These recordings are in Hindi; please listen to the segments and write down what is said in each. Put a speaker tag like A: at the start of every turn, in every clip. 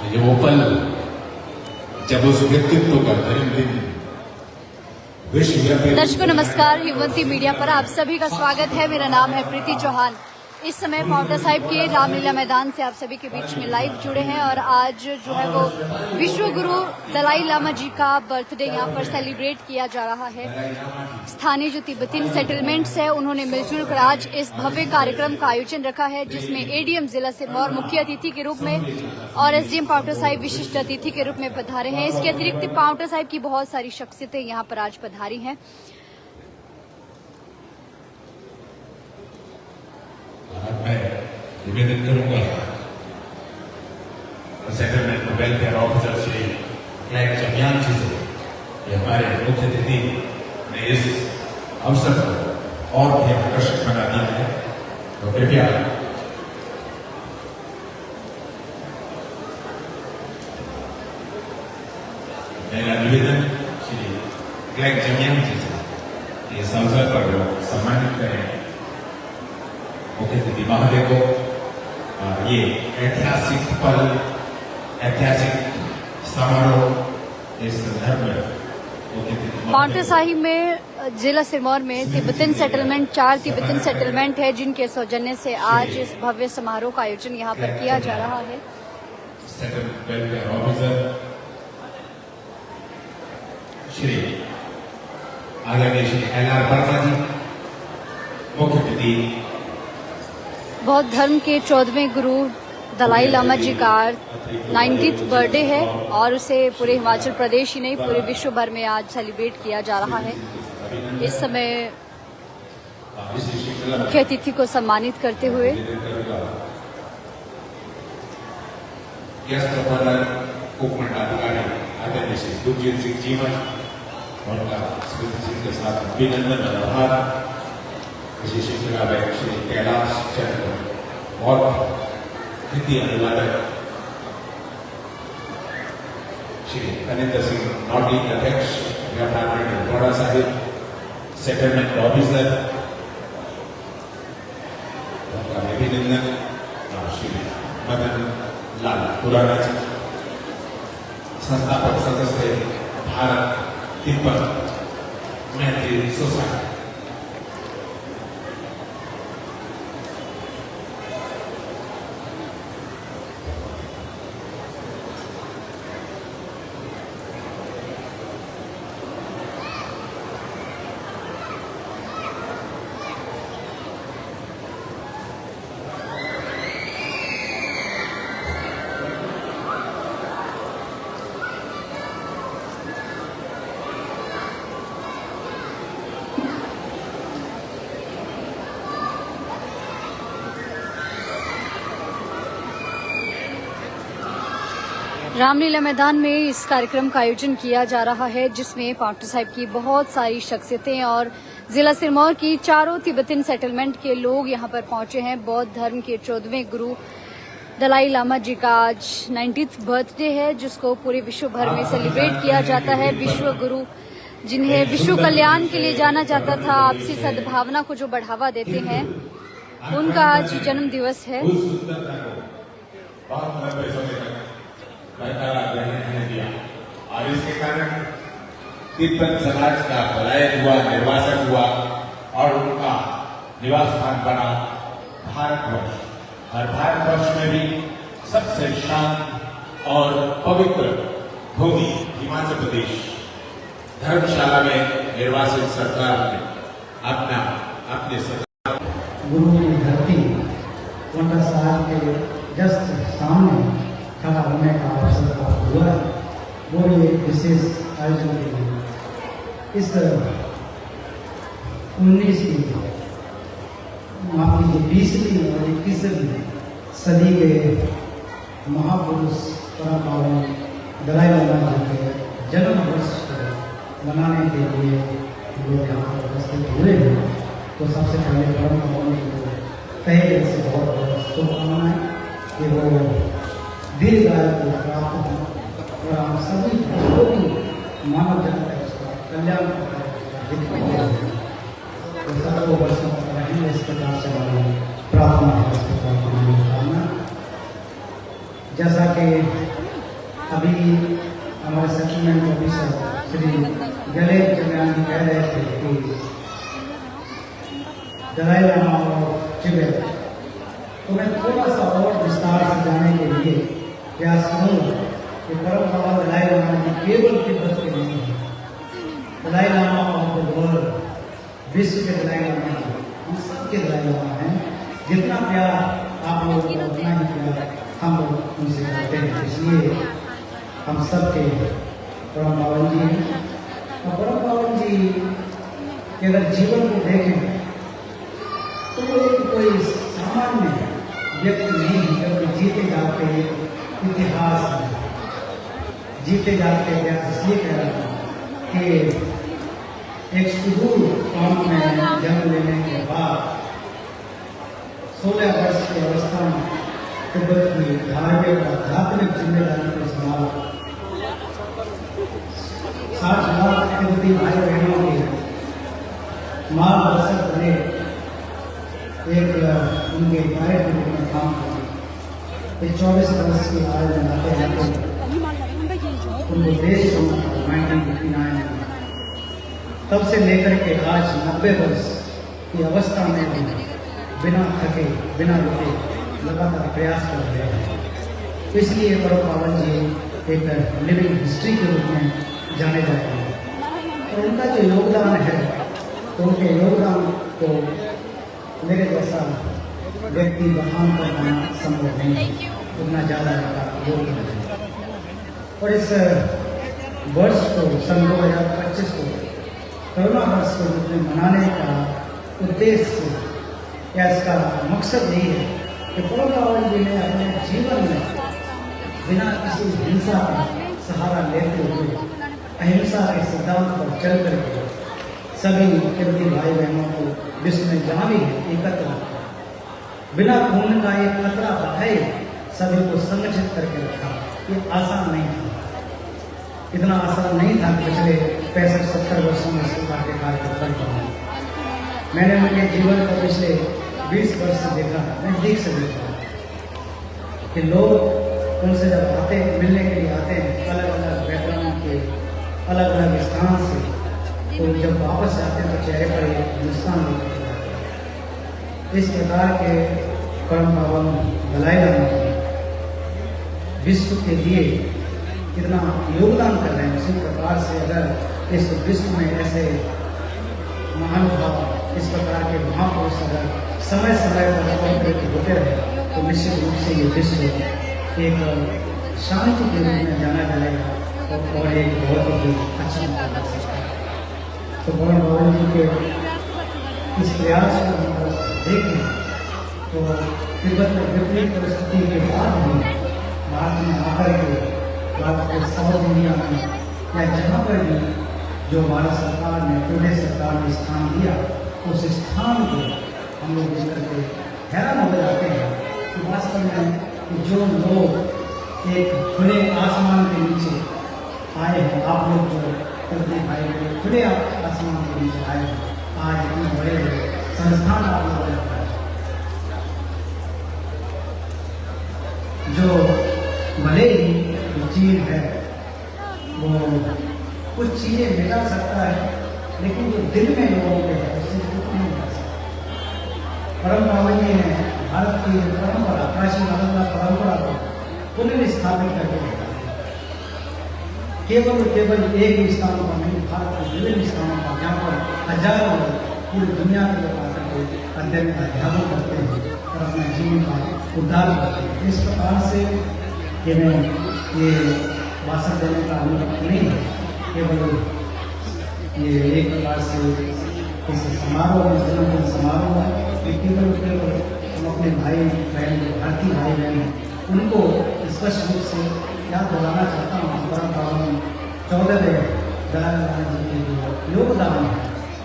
A: ये वो पल जब उस व्यक्तित्व का दिन विश्वव्यापी।
B: दर्शकों नमस्कार, हिमवंती मीडिया पर आप सभी का स्वागत है। मेरा नाम है प्रीति चौहान। इस समय पांवटा साहिब के रामलीला मैदान से आप सभी के बीच में लाइव जुड़े हैं और आज जो है वो विश्व गुरु दलाई लामा जी का बर्थडे यहाँ पर सेलिब्रेट किया जा रहा है। स्थानीय जो तिब्बतीन सेटलमेंट्स है उन्होंने मिलजुल कर आज इस भव्य कार्यक्रम का आयोजन रखा है, जिसमें एडीएम जिला सिरमौर मुख्य अतिथि के रूप में और एसडीएम पांवटा साहिब विशिष्ट अतिथि के रूप में पधारे हैं। इसके अतिरिक्त पांवटा साहिब की बहुत सारी शख्सियतें यहाँ पर आज पधारी हैं।
A: मैं निवेदन करूंगा सेटलमेंट वेलफेयर ऑफिसर श्री क्लैक चमियान जी से कि हमारे मुख्य अतिथि ने इस अवसर को और भी आकर्षक बना दिया है, तो कृपया मेरा निवेदन श्री क्लैक चमियान जी से इस अवसर पर सम्मानित करें मुख्य अतिथि महोदय को। ये ऐतिहासिक पल, ऐतिहासिक समारोह इस संदर्भ में
B: पांवटा साहिब में जिला सिरमौर में तिब्बतीन सेटलमेंट 4 तिब्बतीन सेटलमेंट है, जिनके सौजन्य से आज इस भव्य समारोह का आयोजन यहाँ पर किया जा रहा है।
A: वेलफेयर ऑफिसर श्री आदरणीय श्री एल.आर. वर्मा जी, मुख्य अतिथि
B: बौद्ध धर्म के 14वें गुरु दलाई लामा जी का 90th बर्थडे है और उसे पूरे हिमाचल प्रदेश ही नहीं पूरे विश्व भर में आज सेलिब्रेट किया जा रहा है। इस समय मुख्य अतिथि को सम्मानित करते हुए
A: आदरणीय श्री दुर्जीत सिंह जीवन और स्मृति सिंह के साथ अभिनंदन और आभार। विशेष श्री कैलाश चंद्र और हिंदी अनुवादक श्री अनिंदर सिंह नॉटी अध्यक्ष department Paonta Sahib, settlement officer अभिनंदन श्री मदन लाल खुराना जी, संस्थापक सदस्य भारत तिब्बत मैत्री सोसाइटी।
B: रामलीला मैदान में इस कार्यक्रम का आयोजन किया जा रहा है, जिसमें पांवटा साहिब की बहुत सारी शख्सियतें और जिला सिरमौर की 4 तिब्बतीन सेटलमेंट के लोग यहां पर पहुंचे हैं। बौद्ध धर्म के 14वें गुरु दलाई लामा जी का आज 90th बर्थडे है, जिसको पूरे विश्व भर में सेलिब्रेट किया जाता है। विश्व गुरु जिन्हें विश्व कल्याण के लिए जाना जाता था, आपसी सद्भावना को जो बढ़ावा देते हैं, उनका आज जन्म दिवस है।
A: बरकरार रहने दिया और इसके कारण तिब्बत समाज का पलायन हुआ, निर्वासन हुआ और उनका निवास स्थान बना भारतवर्ष। और भारतवर्ष में भी सबसे शांत और पवित्र भूमि हिमाचल प्रदेश, धर्मशाला में निर्वासित सरकार ने अपने सरकार
C: गुरु की धरती पांवटा साहिब के जस्ट सामने खड़ा होने का अवसर प्राप्त हुआ है। वो ये विशेष आयोजन के लिए इस 20वीं और 21वीं सदी के महापुरुष परम पावन दलाई लामा जी के जन्म वर्ष को मनाने के लिए लोग यहाँ पर उपस्थित हुए हैं। तो सबसे पहले परम पावन जी को तहे दिल से बहुत बहुत शुभकामनाएं कि वो दीर्घायु को प्राप्त हो और हम सभी जो भी मानव जनता है उसका कल्याण तो सबको वर्षों तक रहेंगे इस प्रकार से हमारी प्रार्थना है। जैसा कि तो मैं थोड़ा सा और विस्तार से जाने के लिए प्रयास करूँगा कि परम बाबा दलाई लामा जी केवल तिब्बत के नहीं है। Dalai Lama of the world, विश्व के दलाई लामा जी, हम सबके दलाई लामा हैं। जितना प्यार आप लोगों को उतना ही प्यार हम लोग उनसे करते हैं, इसलिए हम सबके परम पावन जी हैं। और परम पावन जी के अगर जीवन को देखें तो वो एक कोई सामान्य व्यक्ति नहीं है, क्योंकि जीते जाते इतिहास है, जीते जाते इतिहास। इसलिए कह रहा हूँ कि एक सुदूर कौम में जन्म लेने के बाद 16 वर्ष की अवस्था में तिब्बत की धार्मिक और आध्यात्मिक जिम्मेदारी को संभाला। 60 लाख तिब्बती भाई बहनों के मार्गदर्शक बने, एक उनके कार्यक्रम में काम किया। 24 वर्ष की आयु में आते जाते उनको देश को 1959 में, तब से लेकर के आज 90 वर्ष की अवस्था में भी बिना थके बिना रुके लगातार प्रयास कर रहे हैं। इसलिए परम पावन जी एक लिविंग हिस्ट्री के रूप में जाने जाते हैं। और उनका जो योगदान है, तो उनके योगदान को मेरे जैसा व्यक्ति बखान कर पाना संभव नहीं है, उतना ज़्यादा योगदान है। और इस वर्ष को सन 2025 को करुणा वर्ष के रूप में मनाने का उद्देश्य या इसका मकसद यही है कि परम पावन जी ने अपने जीवन में बिना किसी हिंसा का सहारा लेते हुए अहिंसा के सिद्धांत पर चल करके सभी तिब्बती भाई बहनों को विश्व में जहाँ भी है एकत्र रखा, बिना खून का एक खतरा बढ़ाए सभी को संगठित करके रखा। ये आसान नहीं था, इतना आसान नहीं था पिछले 65-70 वर्षों में इस प्रकार के कार्य कर पाऊँ। मैंने उनके जीवन को पिछले 20 वर्ष से देखा, नजदीक से देखा कि लोग उनसे जब आते मिलने के लिए आते हैं अलग अलग बैकग्राउंड के, अलग अलग स्थान से, तो जब वापस जाते हैं तो चेहरे पर एक मुस्कान दिखती है। इस प्रकार के परम पावन दलाई लामा विश्व के लिए कितना योगदान कर रहे हैं, उसी प्रकार से अगर इस विश्व में ऐसे महानुभाव, इस प्रकार के महापुरुष अगर समय समय पर अवतरित होते रहे तो निश्चित रूप से ये विश्व एक शांति के रूप में जाना जाएगा और एक बहुत ही अच्छा माना जा सकता है। तो परम पावन जी के इस प्रयास को हम देखें तो तिब्बत में विपरीत परिस्थिति के बाद भी भारत में आकर के भारत के साउथ इंडिया में या जहाँ पर भी जो भारत सरकार ने, प्रदेश सरकार ने स्थान दिया, उस स्थान को हम लोग देख करके हैरान हो जाते हैं कि वास्तव में कि जो लोग एक खुले आसमान के नीचे आए हैं, आप लोग जो तिब्बती भाई बहन खुले आसमान के नीचे आए हैं, आज इतने बड़े बड़े संस्थान आप लोगों ने जो भले ही चीज है वो कुछ चीजें मिटा सकता है, लेकिन जो दिल में लोगों के है उससे कुछ नहीं मिटा सकता। परम पावन जी ने भारत की परंपरा, प्राचीन परंपरा को पुनर्स्थापित करके देखा। केवल एक ही स्थान पर नहीं, भारत के विभिन्न स्थानों पर जहाँ पर हजारों पूरी दुनिया के लोग आकर के अध्ययन का अध्यापन करते हैं और अपने जीवन का उद्धार करते हैं। इस प्रकार से कि मैं ये भाषण देने का अनुभव नहीं है, केवल ये एक प्रकार से इस समारोह में, जन्मदिन समारोह है, ये केवल हम अपने भाई बहन, भारतीय भाई बहन हैं, उनको स्पष्ट रूप से याद दिलाना चाहता हूँ। परम पावन 14वें दलाई लामा जी के जो योगदान है,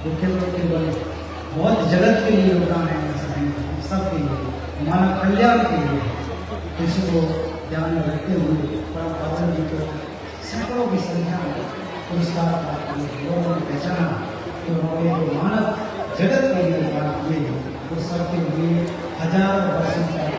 C: वो केवल बहुत जगत के लिए योगदान है, ऐसा नहीं, सबके लिए, मानव कल्याण के लिए। इसी को ध्यान में रखते हुए परम पावन जी को सैकड़ों की संख्या में पुरस्कार प्राप्त किए, लोगों ने पहचाना कि उन्होंने जो मानव जगत के लिए बात किए, वो सबके लिए हजारों वर्षों का